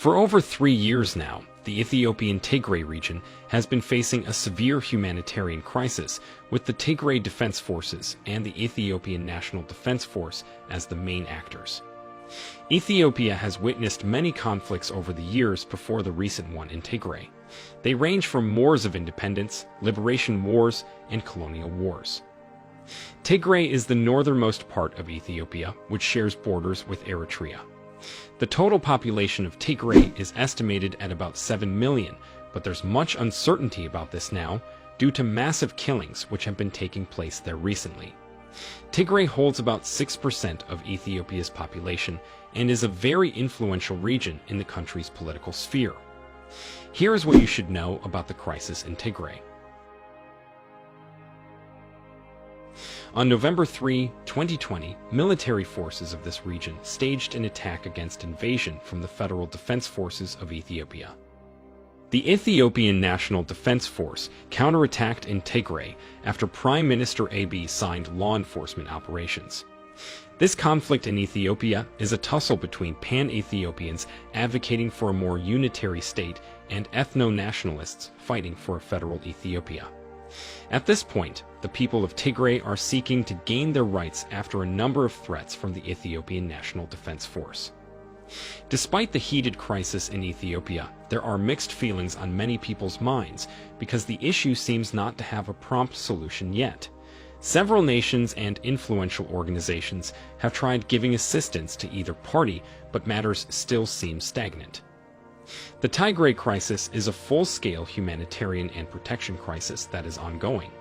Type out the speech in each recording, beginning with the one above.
For over 3 years now, the Ethiopian Tigray region has been facing a severe humanitarian crisis, with the Tigray Defense Forces and the Ethiopian National Defense Force as the main actors. Ethiopia has witnessed many conflicts over the years before the recent one in Tigray. They range from wars of independence, liberation wars, and colonial wars. Tigray is the northernmost part of Ethiopia, which shares borders with Eritrea. The total population of Tigray is estimated at about 7 million, but there's much uncertainty about this now due to massive killings which have been taking place there recently. Tigray holds about 6% of Ethiopia's population and is a very influential region in the country's political sphere. Here is what you should know about the crisis in Tigray. On November 3, 2020, military forces of this region staged an attack against invasion from the Federal Defense Forces of Ethiopia. The Ethiopian National Defense Force counterattacked in Tigray after Prime Minister Abiy signed law enforcement operations. This conflict in Ethiopia is a tussle between pan-Ethiopians advocating for a more unitary state and ethno-nationalists fighting for a federal Ethiopia. At this point, the people of Tigray are seeking to gain their rights after a number of threats from the Ethiopian National Defense Force. Despite the heated crisis in Ethiopia, there are mixed feelings on many people's minds because the issue seems not to have a prompt solution yet. Several nations and influential organizations have tried giving assistance to either party, but matters still seem stagnant. The Tigray crisis is a full-scale humanitarian and protection crisis that is ongoing.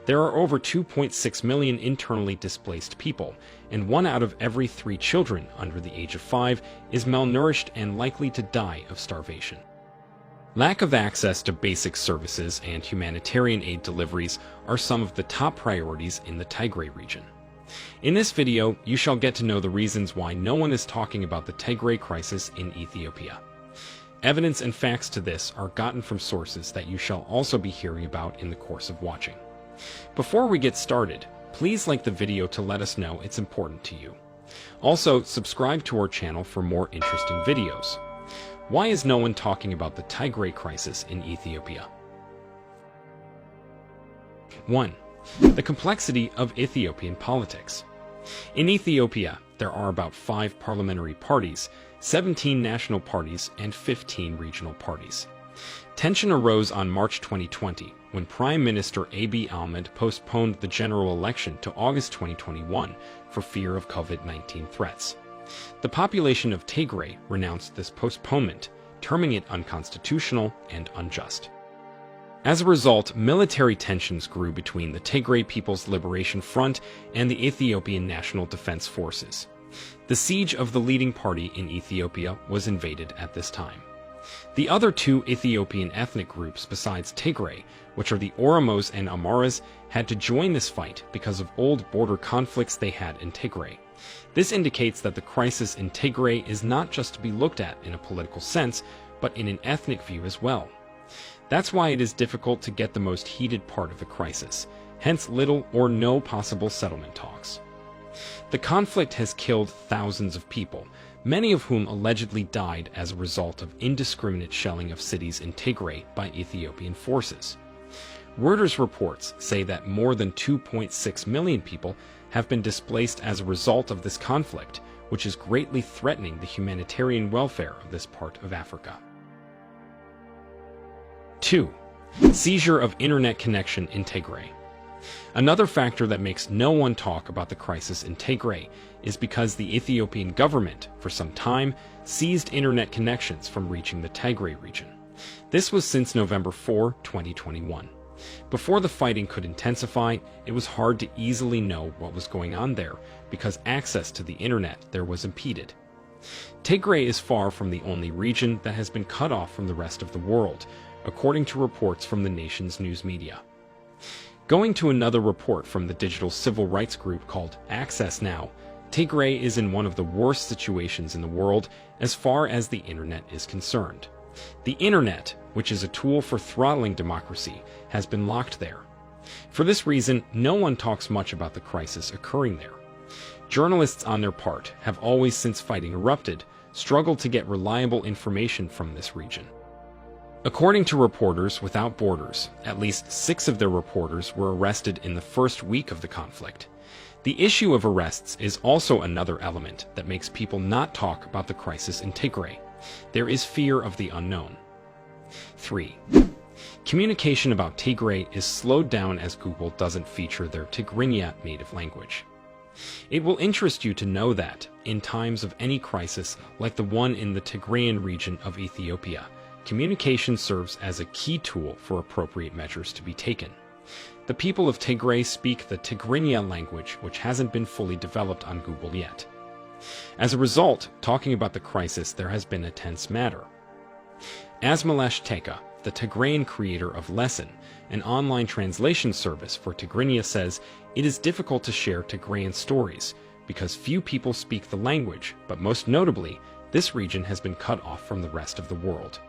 There are over 2.6 million internally displaced people, and 1 out of every 3 children under the age of 5 is malnourished and likely to die of starvation. Lack of access to basic services and humanitarian aid deliveries are some of the top priorities in the Tigray region. In this video, you shall get to know the reasons why no one is talking about the Tigray crisis in Ethiopia. Evidence and facts to this are gotten from sources that you shall also be hearing about in the course of watching. Before we get started, please like the video to let us know it's important to you. Also, subscribe to our channel for more interesting videos. Why is no one talking about the Tigray crisis in Ethiopia? 1. The complexity of Ethiopian politics. In Ethiopia, there are about 5 parliamentary parties, 17 national parties, and 15 regional parties. Tension arose on March 2020 when Prime Minister Abiy Ahmed postponed the general election to August 2021 for fear of COVID-19 threats. The population of Tigray renounced this postponement, terming it unconstitutional and unjust. As a result, military tensions grew between the Tigray People's Liberation Front and the Ethiopian National Defense Forces. The siege of the leading party in Ethiopia was invaded at this time. The other 2 Ethiopian ethnic groups besides Tigray, which are the Oromos and Amaras, had to join this fight because of old border conflicts they had in Tigray. This indicates that the crisis in Tigray is not just to be looked at in a political sense, but in an ethnic view as well. That's why it is difficult to get the most heated part of the crisis, hence little or no possible settlement talks. The conflict has killed thousands of people, many of whom allegedly died as a result of indiscriminate shelling of cities in Tigray by Ethiopian forces. Reuters reports say that more than 2.6 million people have been displaced as a result of this conflict, which is greatly threatening the humanitarian welfare of this part of Africa. 2. Seizure of internet connection in Tigray. Another factor that makes no one talk about the crisis in Tigray is because the Ethiopian government, for some time, seized internet connections from reaching the Tigray region. This was since November 4, 2021. Before the fighting could intensify, it was hard to easily know what was going on there because access to the internet there was impeded. Tigray is far from the only region that has been cut off from the rest of the world, according to reports from the nation's news media. Going to another report from the digital civil rights group called Access Now, Tigray is in one of the worst situations in the world as far as the internet is concerned. The internet, which is a tool for throttling democracy, has been locked there. For this reason, no one talks much about the crisis occurring there. Journalists on their part have always, since fighting erupted, struggle to get reliable information from this region. According to Reporters Without Borders, at least 6 of their reporters were arrested in the first week of the conflict. The issue of arrests is also another element that makes people not talk about the crisis in Tigray. There is fear of the unknown. 3. Communication about Tigray is slowed down as Google doesn't feature their Tigrinya native language. It will interest you to know that, in times of any crisis like the one in the Tigrayan region of Ethiopia, communication serves as a key tool for appropriate measures to be taken. The people of Tigray speak the Tigrinya language, which hasn't been fully developed on Google yet. As a result, talking about the crisis there has been a tense matter. Asmalesh Teka, the Tigrayan creator of Lesson, an online translation service for Tigrinya, says it is difficult to share Tigrayan stories because few people speak the language, but most notably, this region has been cut off from the rest of the world.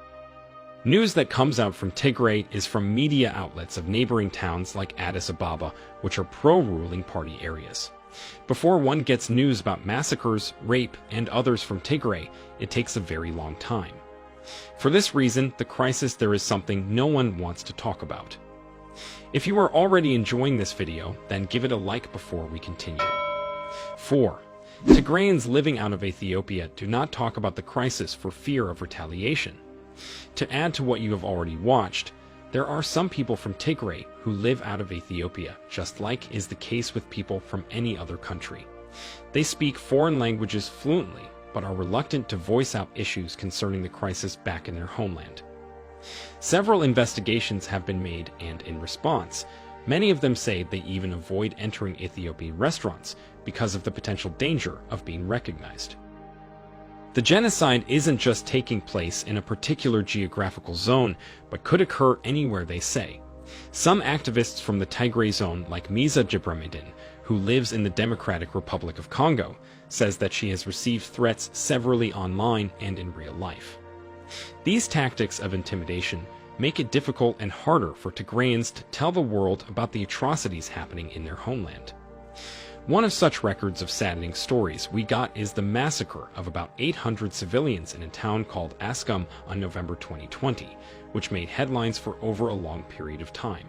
News that comes out from Tigray is from media outlets of neighboring towns like Addis Ababa, which are pro-ruling party areas. Before one gets news about massacres, rape, and others from Tigray, it takes a very long time. For this reason, the crisis there is something no one wants to talk about. If you are already enjoying this video, then give it a like before we continue. 4. Tigrayans living out of Ethiopia do not talk about the crisis for fear of retaliation. To add to what you have already watched, there are some people from Tigray who live out of Ethiopia, just like is the case with people from any other country. They speak foreign languages fluently, but are reluctant to voice out issues concerning the crisis back in their homeland. Several investigations have been made, and in response, many of them say they even avoid entering Ethiopian restaurants because of the potential danger of being recognized. The genocide isn't just taking place in a particular geographical zone, but could occur anywhere, they say. Some activists from the Tigray zone, like Miza Jibramidin, who lives in the Democratic Republic of Congo, says that she has received threats severally online and in real life. These tactics of intimidation make it difficult and harder for Tigrayans to tell the world about the atrocities happening in their homeland. One of such records of saddening stories we got is the massacre of about 800 civilians in a town called Askum on November 2020, which made headlines for over a long period of time.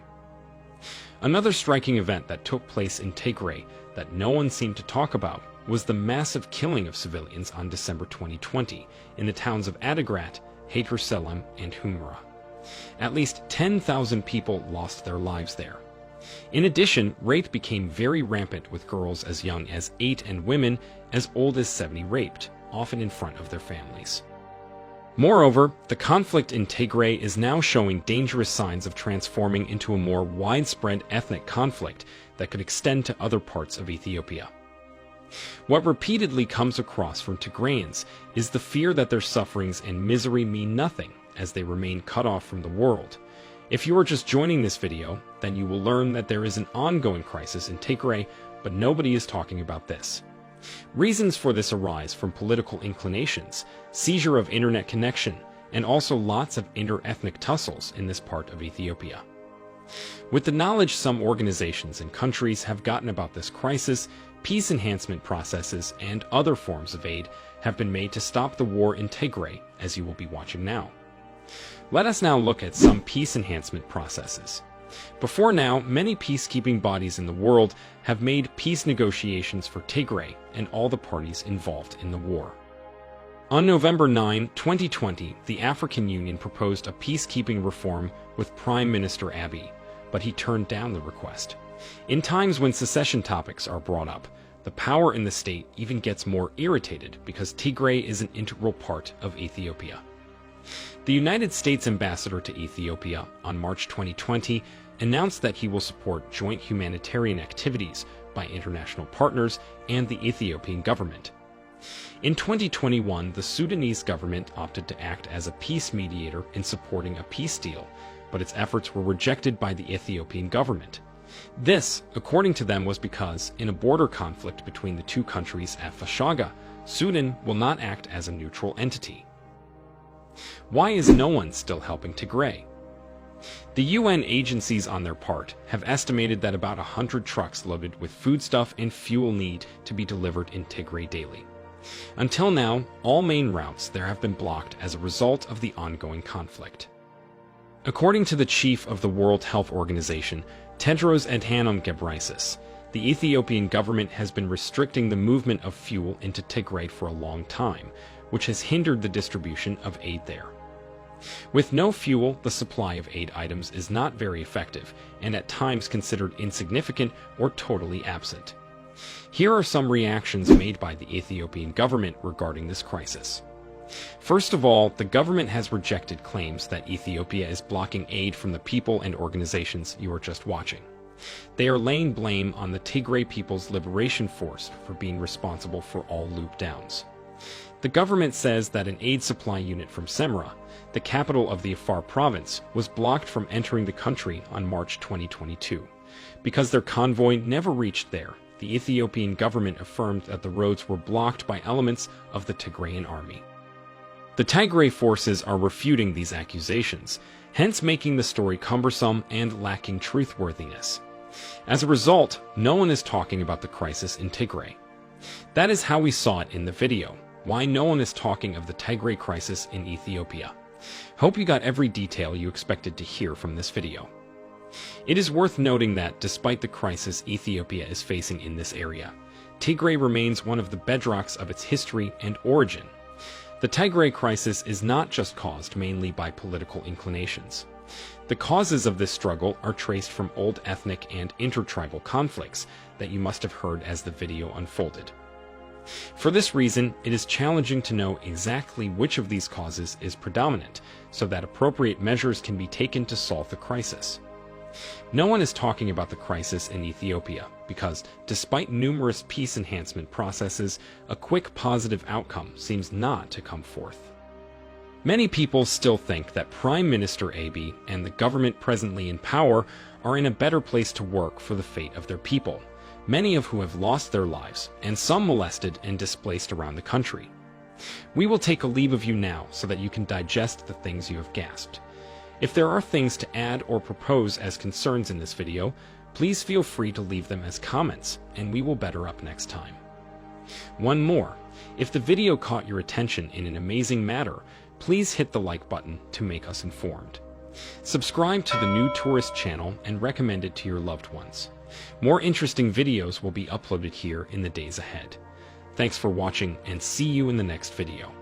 Another striking event that took place in Tigray that no one seemed to talk about was the massive killing of civilians on December 2020 in the towns of Adigrat, Hater Selam, and Humra. At least 10,000 people lost their lives there. In addition, rape became very rampant, with girls as young as 8 and women as old as 70 raped, often in front of their families. Moreover, the conflict in Tigray is now showing dangerous signs of transforming into a more widespread ethnic conflict that could extend to other parts of Ethiopia. What repeatedly comes across from Tigrayans is the fear that their sufferings and misery mean nothing as they remain cut off from the world. If you are just joining this video, then you will learn that there is an ongoing crisis in Tigray, but nobody is talking about this. Reasons for this arise from political inclinations, seizure of internet connection, and also lots of inter-ethnic tussles in this part of Ethiopia. With the knowledge some organizations and countries have gotten about this crisis, peace enhancement processes and other forms of aid have been made to stop the war in Tigray, as you will be watching now. Let us now look at some peace enhancement processes. Before now, many peacekeeping bodies in the world have made peace negotiations for Tigray and all the parties involved in the war. On November 9, 2020, the African Union proposed a peacekeeping reform with Prime Minister Abiy, but he turned down the request. In times when secession topics are brought up, the power in the state even gets more irritated because Tigray is an integral part of Ethiopia. The United States ambassador to Ethiopia on March 2020 announced that he will support joint humanitarian activities by international partners and the Ethiopian government. In 2021, the Sudanese government opted to act as a peace mediator in supporting a peace deal, but its efforts were rejected by the Ethiopian government. This, according to them, was because, in a border conflict between the two countries at Fashaga, Sudan will not act as a neutral entity. Why is no one still helping Tigray? The UN agencies on their part have estimated that about 100 trucks loaded with foodstuff and fuel need to be delivered in Tigray daily. Until now, all main routes there have been blocked as a result of the ongoing conflict. According to the chief of the World Health Organization, Tedros Adhanom Ghebreyesus, the Ethiopian government has been restricting the movement of fuel into Tigray for a long time, which has hindered the distribution of aid there. With no fuel, the supply of aid items is not very effective, and at times considered insignificant or totally absent. Here are some reactions made by the Ethiopian government regarding this crisis. First of all, the government has rejected claims that Ethiopia is blocking aid from the people and organizations you are just watching. They are laying blame on the Tigray People's Liberation Force for being responsible for all loop downs. The government says that an aid supply unit from Semra, the capital of the Afar province, was blocked from entering the country on March 2022. Because their convoy never reached there, the Ethiopian government affirmed that the roads were blocked by elements of the Tigrayan army. The Tigray forces are refuting these accusations, hence making the story cumbersome and lacking truthworthiness. As a result, no one is talking about the crisis in Tigray. That is how we saw it in the video. Why no one is talking of the Tigray crisis in Ethiopia. Hope you got every detail you expected to hear from this video. It is worth noting that despite the crisis Ethiopia is facing in this area, Tigray remains one of the bedrocks of its history and origin. The Tigray crisis is not just caused mainly by political inclinations. The causes of this struggle are traced from old ethnic and intertribal conflicts that you must have heard as the video unfolded. For this reason, it is challenging to know exactly which of these causes is predominant, so that appropriate measures can be taken to solve the crisis. No one is talking about the crisis in Ethiopia because, despite numerous peace enhancement processes, a quick positive outcome seems not to come forth. Many people still think that Prime Minister Abiy and the government presently in power are in a better place to work for the fate of their people, many of who have lost their lives, and some molested and displaced around the country. We will take a leave of you now so that you can digest the things you have gasped. If there are things to add or propose as concerns in this video, please feel free to leave them as comments, and we will better up next time. One more, if the video caught your attention in an amazing manner, please hit the like button to make us informed. Subscribe to the New Tourist channel and recommend it to your loved ones. More interesting videos will be uploaded here in the days ahead. Thanks for watching and see you in the next video.